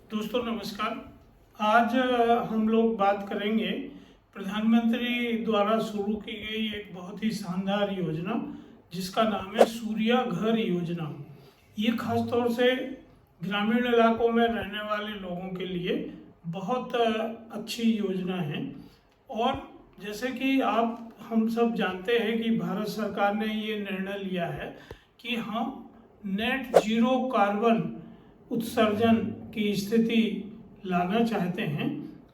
दोस्तों नमस्कार। आज हम लोग बात करेंगे प्रधानमंत्री द्वारा शुरू की गई एक बहुत ही शानदार योजना जिसका नाम है सूर्या घर योजना। ये खास तौर से ग्रामीण इलाकों में रहने वाले लोगों के लिए बहुत अच्छी योजना है। और जैसे कि हम सब जानते हैं कि भारत सरकार ने ये निर्णय लिया है कि हम नेट जीरो कार्बन उत्सर्जन की स्थिति लाना चाहते हैं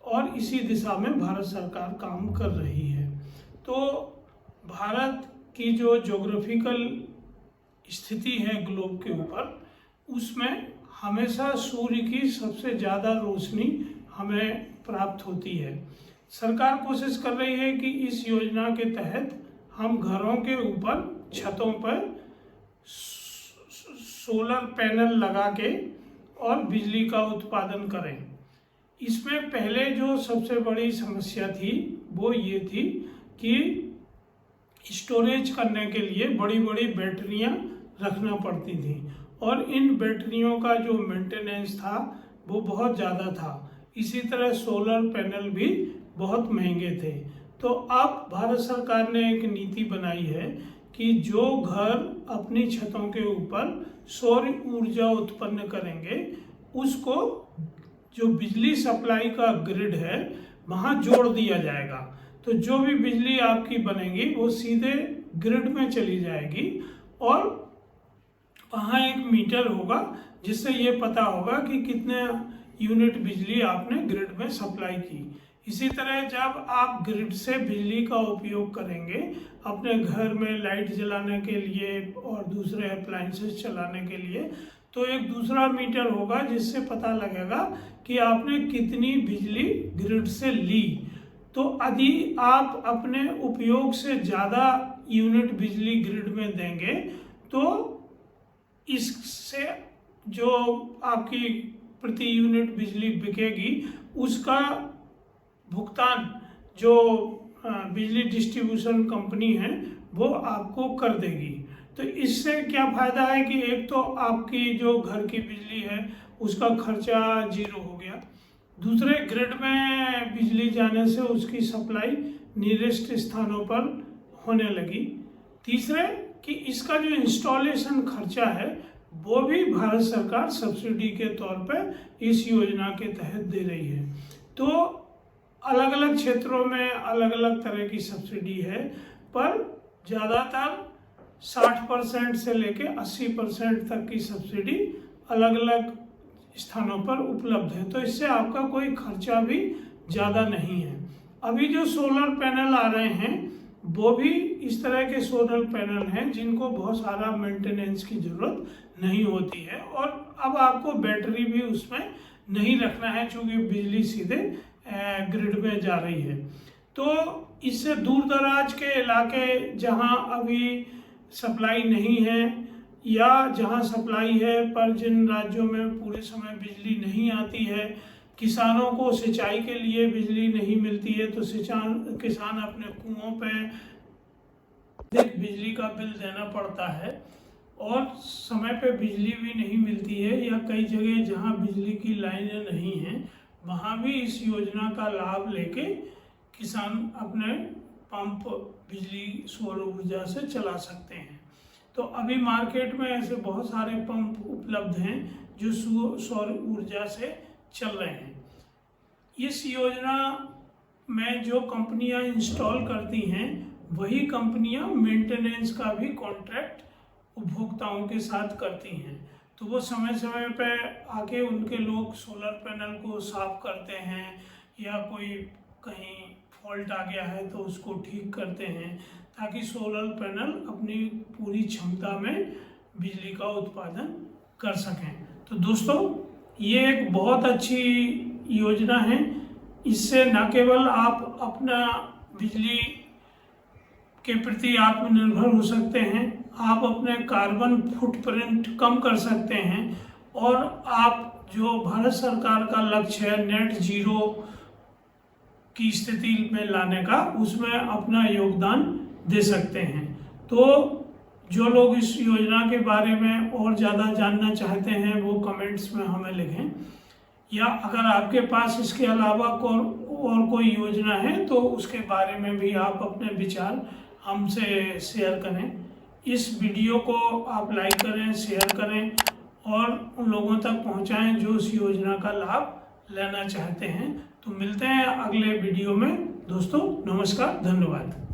और इसी दिशा में भारत सरकार काम कर रही है। तो भारत की जो ज्योग्राफिकल स्थिति है ग्लोब के ऊपर, उसमें हमेशा सूर्य की सबसे ज़्यादा रोशनी हमें प्राप्त होती है। सरकार कोशिश कर रही है कि इस योजना के तहत हम घरों के ऊपर छतों पर सोलर पैनल लगा के और बिजली का उत्पादन करें। इसमें पहले जो सबसे बड़ी समस्या थी वो ये थी कि स्टोरेज करने के लिए बड़ी बड़ी बैटरियां रखना पड़ती थी और इन बैटरियों का जो मेंटेनेंस था वो बहुत ज़्यादा था। इसी तरह सोलर पैनल भी बहुत महंगे थे। तो अब भारत सरकार ने एक नीति बनाई है कि जो घर अपनी छतों के ऊपर सौर ऊर्जा उत्पन्न करेंगे उसको जो बिजली सप्लाई का ग्रिड है वहाँ जोड़ दिया जाएगा। तो जो भी बिजली आपकी बनेगी वो सीधे ग्रिड में चली जाएगी और वहाँ एक मीटर होगा जिससे ये पता होगा कि कितने यूनिट बिजली आपने ग्रिड में सप्लाई की। इसी तरह जब आप ग्रिड से बिजली का उपयोग करेंगे अपने घर में लाइट जलाने के लिए और दूसरे अप्लायंसेस चलाने के लिए, तो एक दूसरा मीटर होगा जिससे पता लगेगा कि आपने कितनी बिजली ग्रिड से ली। तो यदि आप अपने उपयोग से ज़्यादा यूनिट बिजली ग्रिड में देंगे तो इससे जो आपकी प्रति यूनिट बिजली बिकेगी उसका भुगतान जो बिजली डिस्ट्रीब्यूशन कंपनी है वो आपको कर देगी। तो इससे क्या फ़ायदा है कि एक तो आपकी जो घर की बिजली है उसका खर्चा जीरो हो गया, दूसरे ग्रिड में बिजली जाने से उसकी सप्लाई नियरेस्ट स्थानों पर होने लगी, तीसरे कि इसका जो इंस्टॉलेशन खर्चा है वो भी भारत सरकार सब्सिडी के तौर पर इस योजना के तहत दे रही है। तो अलग अलग क्षेत्रों में अलग अलग तरह की सब्सिडी है, पर ज़्यादातर 60% से लेके 80% तक की सब्सिडी अलग अलग स्थानों पर उपलब्ध है। तो इससे आपका कोई खर्चा भी ज़्यादा नहीं है। अभी जो सोलर पैनल आ रहे हैं वो भी इस तरह के सोलर पैनल हैं जिनको बहुत सारा मेंटेनेंस की ज़रूरत नहीं होती है और अब आपको बैटरी भी उसमें नहीं रखना है क्योंकि बिजली सीधे ग्रिड में जा रही है। तो इससे दूर दराज के इलाके जहां अभी सप्लाई नहीं है या जहां सप्लाई है पर जिन राज्यों में पूरे समय बिजली नहीं आती है, किसानों को सिंचाई के लिए बिजली नहीं मिलती है, तो किसान अपने कुओं पे बिजली का बिल देना पड़ता है और समय पे बिजली भी नहीं मिलती है, या कई जगह जहां बिजली की लाइनें नहीं हैं वहाँ भी इस योजना का लाभ लेके किसान अपने पंप बिजली सौर ऊर्जा से चला सकते हैं। तो अभी मार्केट में ऐसे बहुत सारे पंप उपलब्ध हैं जो सौर ऊर्जा से चल रहे हैं। इस योजना में जो कंपनियां इंस्टॉल करती हैं वही कंपनियां मेंटेनेंस का भी कॉन्ट्रैक्ट उपभोक्ताओं के साथ करती हैं। तो वो समय समय पे आके उनके लोग सोलर पैनल को साफ करते हैं या कोई कहीं फॉल्ट आ गया है तो उसको ठीक करते हैं ताकि सोलर पैनल अपनी पूरी क्षमता में बिजली का उत्पादन कर सकें। तो दोस्तों ये एक बहुत अच्छी योजना है। इससे न केवल आप अपना बिजली के प्रति आत्मनिर्भर हो सकते हैं, आप अपने कार्बन फुटप्रिंट कम कर सकते हैं और आप जो भारत सरकार का लक्ष्य है नेट जीरो की स्थिति में लाने का, उसमें अपना योगदान दे सकते हैं। तो जो लोग इस योजना के बारे में और ज़्यादा जानना चाहते हैं वो कमेंट्स में हमें लिखें। या अगर आपके पास इसके अलावा और कोई योजना है तो उसके बारे में भी आप अपने विचार हमसे शेयर करें। इस वीडियो को आप लाइक करें, शेयर करें और उन लोगों तक पहुंचाएं जो इस योजना का लाभ लेना चाहते हैं। तो मिलते हैं अगले वीडियो में दोस्तों। नमस्कार, धन्यवाद।